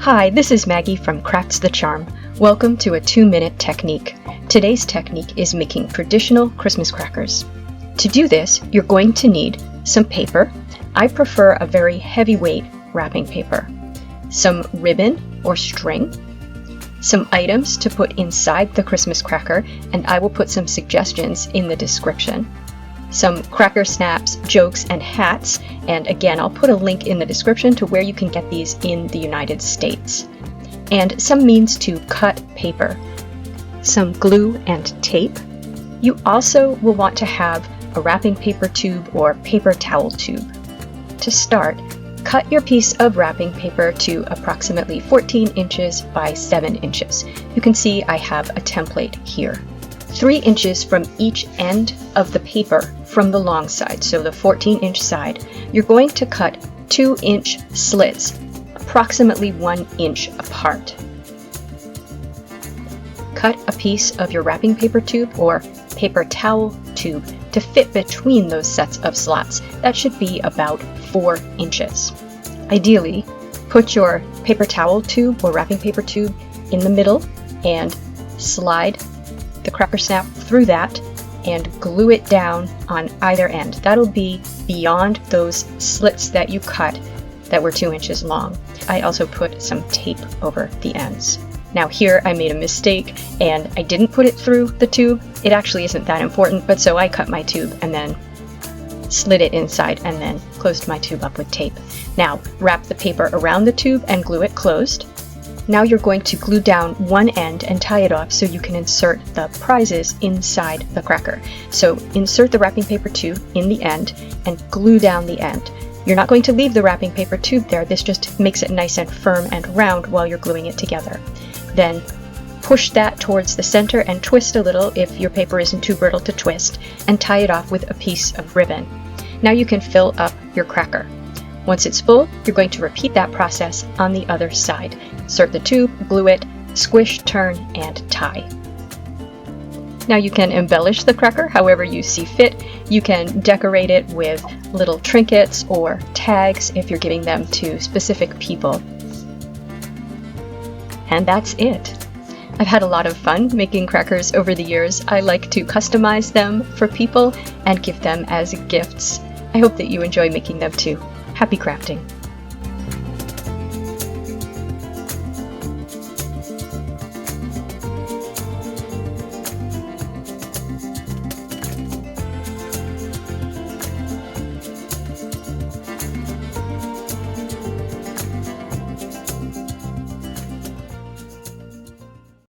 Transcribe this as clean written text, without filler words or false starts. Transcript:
Hi, this is Maggie from Crafts the Charm. Welcome to a 2-minute technique. Today's technique is making traditional Christmas crackers. To do this, you're going to need some paper. I prefer a very heavyweight wrapping paper. Some ribbon or string. Some items to put inside the Christmas cracker, and I will put some suggestions in the description. Some cracker snaps, jokes, and hats, and again I'll put a link in the description to where you can get these in the United States. And some means to cut paper. Some glue and tape. You also will want to have a wrapping paper tube or paper towel tube. To start, cut your piece of wrapping paper to approximately 14 inches by 7 inches. You can see I have a template here. 3 inches from each end of the paper from the long side, so the 14-inch side, you're going to cut 2-inch slits, approximately 1 inch apart. Cut a piece of your wrapping paper tube or paper towel tube to fit between those sets of slots. That should be about 4 inches. Ideally, put your paper towel tube or wrapping paper tube in the middle and slide the cracker snap through that and glue it down on either end. That'll be beyond those slits that you cut that were 2 inches long. I also put some tape over the ends. Now here I made a mistake and I didn't put it through the tube. It actually isn't that important, but so I cut my tube and then slid it inside and then closed my tube up with tape. Now wrap the paper around the tube and glue it closed. Now you're going to glue down one end and tie it off so you can insert the prizes inside the cracker. So insert the wrapping paper tube in the end and glue down the end. You're not going to leave the wrapping paper tube there. This just makes it nice and firm and round while you're gluing it together. Then push that towards the center and twist a little if your paper isn't too brittle to twist, and tie it off with a piece of ribbon. Now you can fill up your cracker. Once it's full, you're going to repeat that process on the other side. Insert the tube, glue it, squish, turn, and tie. Now you can embellish the cracker however you see fit. You can decorate it with little trinkets or tags if you're giving them to specific people. And that's it. I've had a lot of fun making crackers over the years. I like to customize them for people and give them as gifts. I hope that you enjoy making them too. Happy crafting!